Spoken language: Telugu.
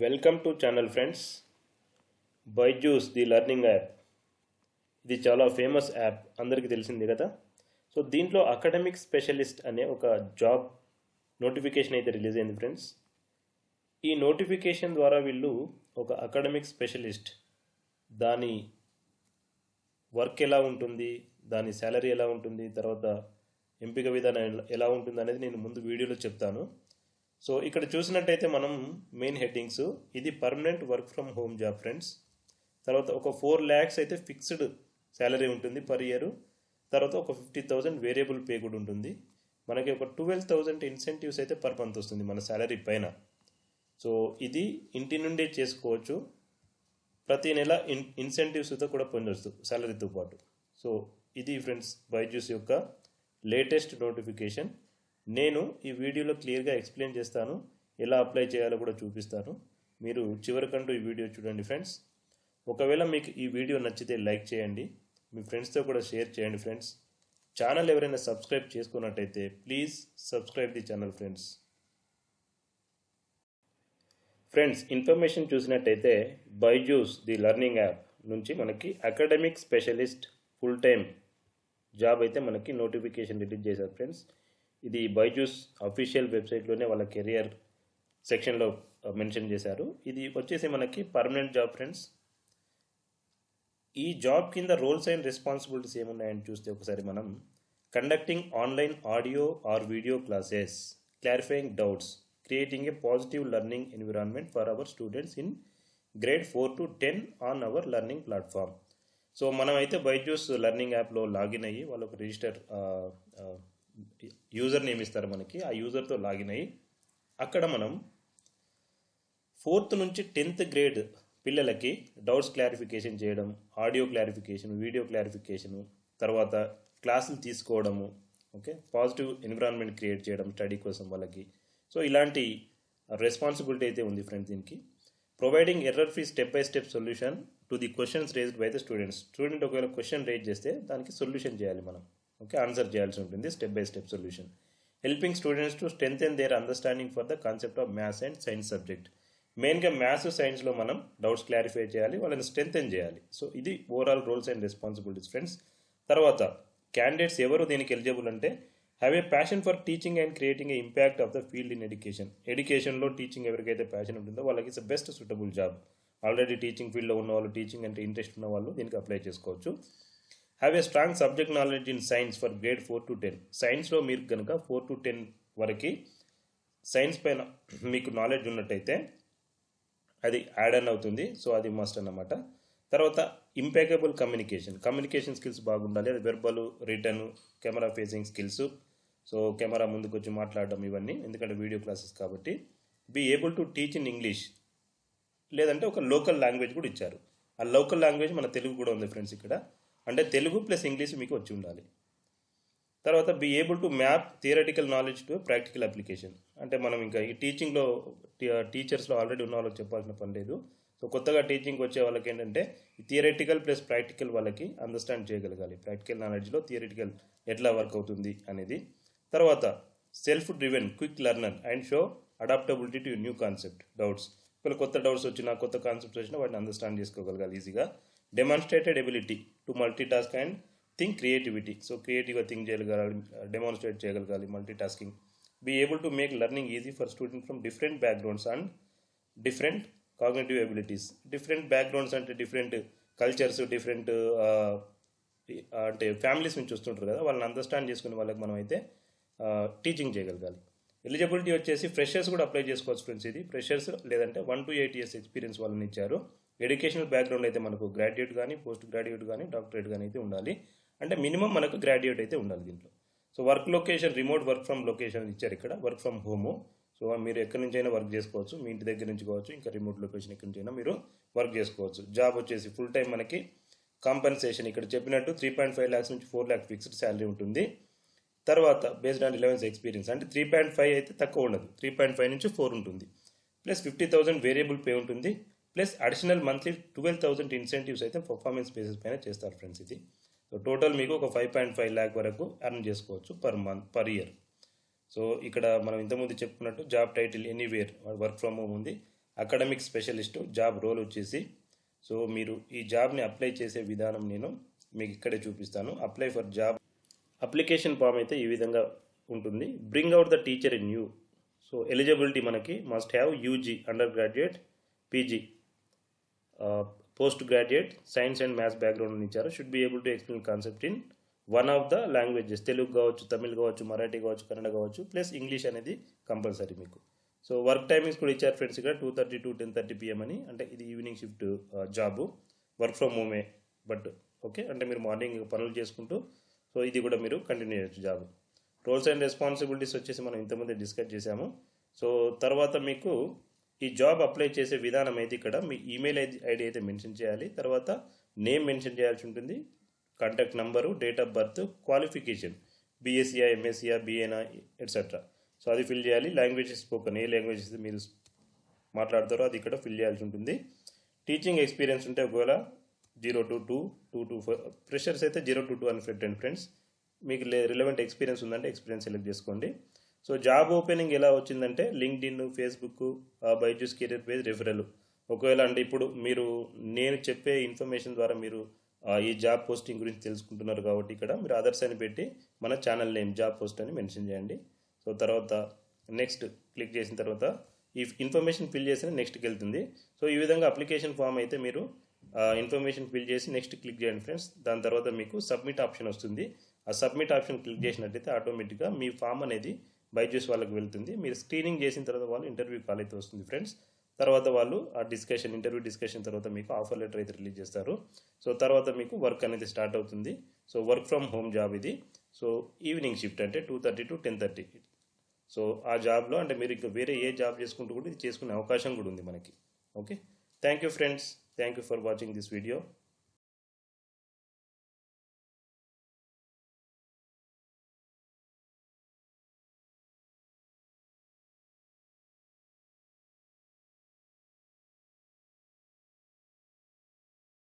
Welcome to channel friends. Byju's the learning app ఇది చాలా ఫేమస్ యాప్, అందరికీ తెలిసింది కదా. సో దీంట్లో అకాడమిక్ స్పెషలిస్ట్ అనే ఒక జాబ్ నోటిఫికేషన్ అయితే రిలీజ్ అయింది ఫ్రెండ్స్. ఈ నోటిఫికేషన్ ద్వారా వీళ్ళు ఒక అకాడమిక్ స్పెషలిస్ట్ దాని వర్క్ ఎలా ఉంటుంది, దాని శాలరీ ఎలా ఉంటుంది, తర్వాత ఎంపిక విధానం ఎలా ఉంటుంది అనేది నేను ముందు వీడియోలో చెప్తాను. సో ఇక్కడ చూసినట్టయితే మనం మెయిన్ హెడ్డింగ్స్, ఇది permanent work from home job friends. తర్వాత ఒక 4 lakhs అయితే ఫిక్స్డ్ శాలరీ ఉంటుంది పర్ ఇయర్. తర్వాత ఒక 50,000 వేరియబుల్ పే కూడా ఉంటుంది. మనకి ఒక 12,000 ఇన్సెంటివ్స్ అయితే పర్ మంత్ వస్తుంది మన శాలరీ పైన. సో ఇది ఇంటి నుండే చేసుకోవచ్చు. ప్రతి నెల ఇన్సెంటివ్స్తో కూడా పొందవచ్చు శాలరీతో పాటు. సో ఇది ఫ్రెండ్స్ బైజూస్ యొక్క లేటెస్ట్ నోటిఫికేషన్. నేను ఈ వీడియోలో క్లియర్గా ఎక్స్ప్లెయిన్ చేస్తాను, ఎలా అప్లై చేయాలో కూడా చూపిస్తాను. మీరు చివరికంటూ ఈ వీడియో చూడండి ఫ్రెండ్స్. ఒకవేళ మీకు ఈ వీడియో నచ్చితే లైక్ చేయండి, మీ ఫ్రెండ్స్తో కూడా షేర్ చేయండి ఫ్రెండ్స్. ఛానల్ ఎవరైనా సబ్స్క్రైబ్ చేసుకున్నట్టయితే please subscribe the channel friends. Friends, information చూసినట్టయితే బైజూస్ ది లెర్నింగ్ యాప్ నుంచి మనకి academic specialist full time job అయితే మనకి నోటిఫికేషన్ రిలీజ్ చేశారు ఫ్రెండ్స్. ఇది బైజూస్ అఫీషియల్ వెబ్సైట్లోనే వాళ్ళ కెరియర్ సెక్షన్లో మెన్షన్ చేశారు. ఇది వచ్చేసి మనకి పర్మనెంట్ జాబ్ ఫ్రెండ్స్. ఈ జాబ్ కింద రోల్స్ అండ్ రెస్పాన్సిబిలిటీస్ ఏమున్నాయని చూస్తే ఒకసారి మనం conducting online audio or video classes, clarifying doubts, creating a positive learning environment for our students in grade 4 to 10 on hour learning platform. So మనం అయితే బైజూస్ లెర్నింగ్ యాప్లో లాగిన్ అయ్యి వాళ్ళకు రిజిస్టర్ యూజర్ నేమ్ ఇస్తారు మనకి. ఆ యూజర్తో లాగిన్ అయ్యి అక్కడ మనం 4th నుంచి 10th గ్రేడ్ పిల్లలకి డౌట్స్ క్లారిఫికేషన్ చేయడం, ఆడియో క్లారిఫికేషన్, వీడియో క్లారిఫికేషను, తర్వాత క్లాసులు తీసుకోవడము, ఓకే, పాజిటివ్ ఎన్విరాన్మెంట్ క్రియేట్ చేయడం స్టడీ కోసం వాళ్ళకి. సో ఇలాంటి రెస్పాన్సిబిలిటీ అయితే ఉంది ఫ్రెండ్స్ దీనికి. Providing error free step by step solution to the questions raised by the students. Student ఒకవేళ క్వశ్చన్ రేజ్ చేస్తే దానికి సొల్యూషన్ చేయాలి మనం, ఓకే, ఆన్సర్ చేయాల్సి ఉంటుంది, step by step solution. Helping students to strengthen their understanding for the concept of maths and science subject. మెయిన్గా మ్యాథ్స్ సైన్స్లో మనం డౌట్స్ క్లారిఫై చేయాలి, వాళ్ళని స్ట్రెంథెన్ చేయాలి. సో ఇది overall roles and responsibilities friends. తర్వాత క్యాండిడేట్స్ ఎవరు దీనికి ఎలిజిబుల్ అంటే have a passion for teaching and creating a impact of the field in education. ఎడ్యుకేషన్లో టీచింగ్ ఎవరికైతే ప్యాషన్ ఉంటుందో వాళ్ళకి it's best suitable job. Already teaching ఫీల్డ్లో ఉన్న వాళ్ళు, టీచింగ్ అంటే ఇంట్రెస్ట్ ఉన్న వాళ్ళు దీనికి అప్లై చేసుకోవచ్చు. Have a strong subject knowledge in science for grade 4 to 10. సైన్స్లో మీరు కనుక 4 to 10 వరకు సైన్స్ పైన మీకు నాలెడ్జ్ ఉన్నట్టయితే అది యాడ్ ఆన్ అవుతుంది. సో అది మస్ట్ అన్నమాట. తర్వాత ఇంపెకబుల్ కమ్యూనికేషన్ స్కిల్స్ బాగుండాలి. అది verbal, written, camera facing skills. So camera ముందుకు వచ్చి మాట్లాడడం ఇవన్నీ, ఎందుకంటే వీడియో క్లాసెస్ కాబట్టి. Be able to teach in English, లేదంటే ఒక లోకల్ లాంగ్వేజ్ కూడా ఇచ్చారు. ఆ లోకల్ లాంగ్వేజ్ మన తెలుగు కూడా ఉంది ఫ్రెండ్స్ ఇక్కడ, అంటే తెలుగు ప్లస్ ఇంగ్లీష్ మీకు వచ్చి ఉండాలి. తర్వాత be able to map theoretical knowledge to practical application. అంటే మనం ఇంకా ఈ టీచింగ్లో టీచర్స్లో ఆల్రెడీ ఉన్న వాళ్ళకి చెప్పాల్సిన పని లేదు. సో కొత్తగా టీచింగ్కి వచ్చే వాళ్ళకి ఏంటంటే థియరటికల్ ప్లస్ ప్రాక్టికల్ వాళ్ళకి అండర్స్టాండ్ చేయగలగాలి. ప్రాక్టికల్ నాలెడ్జ్లో థియరటికల్ ఎట్లా వర్క్ అవుతుంది అనేది. తర్వాత self driven quick learner and show adaptability to new concept doubts. ఇప్పుడు కొత్త డౌట్స్ వచ్చినా, కొత్త కాన్సెప్ట్స్ వచ్చినా వాటిని అండర్స్టాండ్ చేసుకోగలగాలి ఈజీగా. Demonstrated ability to multi task and think creativity. So క్రియేటివ్గా థింక్ చేయగలగాలి, డెమాన్స్ట్రేట్ చేయగలగాలి, multi tasking. Be able to make learning easy for student from different backgrounds and different cognitive abilities. Different backgrounds అంటే డిఫరెంట్ కల్చర్స్, డిఫరెంట్ అంటే ఫ్యామిలీస్ నుంచి వస్తుంటారు కదా, వాళ్ళని అండర్స్టాండ్ చేసుకునే వాళ్ళకి మనం అయితే టీచింగ్ చేయగలగాలి. ఎలిజిబిలిటీ వచ్చేసి ఫ్రెషర్స్ కూడా అప్లై చేసుకోవచ్చు ఫ్రెండ్స్. ఇది ఫ్రెషర్స్ లేదంటే 1 to 8 years ఎక్స్పీరియన్స్ వాళ్ళని ఇచ్చారు. ఎడ్యుకేషనల్ బ్యాక్గ్రౌండ్ అయితే మనకు గ్రాడ్యుయేట్ కానీ, పోస్ట్ గ్రాడ్యుయేట్ కానీ, డాక్టరేట్ కానీ అయితే ఉండాలి. అంటే మినిమం మనకు గ్రాడ్యుయేట్ అయితే ఉండాలి దీంట్లో. So work location remote work from location ఇచ్చారు ఇక్కడ, వర్క్ ఫ్రమ్ హోము. సో మీరు ఎక్కడి నుంచి అయినా వర్క్ చేసుకోవచ్చు, మీ ఇంటి దగ్గర నుంచి కావచ్చు, ఇంకా రిమోట్ లొకేషన్ ఎక్కడి నుంచి అయినా మీరు వర్క్ చేసుకోవచ్చు. జాబ్ వచ్చేసి ఫుల్ టైం. మనకి కాంపెన్సేషన్ ఇక్కడ చెప్పినట్టు 3.5 lakhs నుంచి 4 lakh ఫిక్స్డ్ శాలరీ ఉంటుంది. తర్వాత బేస్డ్ ఆన్ 11 ఎక్స్పీరియన్స్, అంటే 3.5 అయితే తక్కువ ఉండదు, 3.5 నుంచి 4 ఉంటుంది. ప్లస్ 50,000 వేరియబుల్ పే ఉంటుంది. ప్లస్ అడిషనల్ మంత్లీ 12,000 ఇన్సెంటివ్స్ అయితే పర్ఫార్మెన్స్ బేసిస్ పైన చేస్తారు ఫ్రెండ్స్ ఇది. సో టోటల్ మీకు ఒక 5.5 lakh వరకు ఎర్న్ చేసుకోవచ్చు పర్ ఇయర్. సో ఇక్కడ మనం ఇంతకుముందు చెప్పుకున్నట్టు job title anywhere work from home ఉంది. అకాడమిక్ స్పెషలిస్ట్ జాబ్ రోల్ వచ్చేసి. సో మీరు ఈ జాబ్ని అప్లై చేసే విధానం నేను మీకు ఇక్కడే చూపిస్తాను. Apply for job application form అయితే ఈ విధంగా ఉంటుంది. Bring out the teacher in you. So eligibility మనకి must have UG under graduate, PG, post graduate science and maths background ఇచ్చారు. Should be able to explain concept in one of the languages, Telugu కావచ్చు, తమిళ్ కావచ్చు, మరాఠీ కావచ్చు, కన్నడ కావచ్చు, ప్లస్ ఇంగ్లీష్ అనేది కంపల్సరీ మీకు. సో వర్క్ టైమింగ్స్ కూడా ఇచ్చారు ఫ్రెండ్స్ ఇక్కడ 2:30 to 10:30 PM అని. అంటే ఇది evening shift job, work from హోమే. బట్ ఓకే, అంటే మీరు మార్నింగ్ పనులు చేసుకుంటూ సో ఇది కూడా మీరు కంటిన్యూ చేయొచ్చు జాబ్. రోల్స్ అండ్ రెస్పాన్సిబిలిటీస్ వచ్చేసి మనం ఇంతకుముందే డిస్కస్ చేసాము. సో తర్వాత మీకు ఈ జాబ్ అప్లై చేసే విధానం అయితే ఇక్కడ మీ ఈమెయిల్ ఐడి అయితే మెన్షన్ చేయాలి. తర్వాత నేమ్ మెన్షన్ చేయాల్సి ఉంటుంది, contact number, date of birth, qualification బీఎస్సీఆ, ఎంఎస్సీఆ, బిఏనా ఎట్సెట్రా. సో అది ఫిల్ చేయాలి. లాంగ్వేజెస్ స్పోకన్, ఏ లాంగ్వేజెస్ మీరు మాట్లాడతారో అది ఇక్కడ ఫిల్ చేయాల్సి ఉంటుంది. టీచింగ్ ఎక్స్పీరియన్స్ ఉంటే ఒకవేళ 0 to 2, 2 to 4, ఫ్రెషర్స్ అయితే 0 to 2 అని పెట్టండి ఫ్రెండ్స్. మీకు రిలవెంట్ ఎక్స్పీరియన్స్ ఉందంటే ఎక్స్పీరియన్స్ సెలెక్ట్ చేసుకోండి. సో జాబ్ ఓపెనింగ్ ఎలా వచ్చిందంటే LinkedIn, Facebook, Byju's career page, referral. ఒకవేళ అంటే ఇప్పుడు మీరు నేను చెప్పే ఇన్ఫర్మేషన్ ద్వారా మీరు ఈ జాబ్ పోస్టింగ్ గురించి తెలుసుకుంటున్నారు కాబట్టి ఇక్కడ మీరు అదర్స్ అని పెట్టి మన ఛానల్ నేమ్ జాబ్ పోస్ట్ అని మెన్షన్ చేయండి. సో తర్వాత నెక్స్ట్ క్లిక్ చేసిన తర్వాత ఈ ఇన్ఫర్మేషన్ ఫిల్ చేసిన నెక్స్ట్కి వెళ్తుంది. సో ఈ విధంగా అప్లికేషన్ ఫామ్ అయితే మీరు ఇన్ఫర్మేషన్ ఫిల్ చేసి నెక్స్ట్ క్లిక్ చేయండి ఫ్రెండ్స్. దాని తర్వాత మీకు సబ్మిట్ ఆప్షన్ వస్తుంది. ఆ సబ్మిట్ ఆప్షన్ క్లిక్ చేసినట్టయితే ఆటోమేటిక్గా మీ ఫామ్ అనేది బైజూస్ వాళ్ళకి వెళ్తుంది. మీరు స్క్రీనింగ్ చేసిన తర్వాత వాళ్ళు ఇంటర్వ్యూ కాల్ అయితే వస్తుంది ఫ్రెండ్స్. తర్వాత వాళ్ళు ఆ ఇంటర్వ్యూ డిస్కషన్ తర్వాత మీకు ఆఫర్ లెటర్ అయితే రిలీజ్ చేస్తారు. సో తర్వాత మీకు వర్క్ అనేది స్టార్ట్ అవుతుంది. So work from home job ఇది. సో ఈవినింగ్ షిఫ్ట్ అంటే 2:30 to 10:30. సో ఆ జాబ్లో అంటే మీరు ఇంకా వేరే ఏ జాబ్ చేసుకుంటూ కూడా ఇది చేసుకునే అవకాశం కూడా ఉంది మనకి. Okay, thank you friends, thank you for watching this video.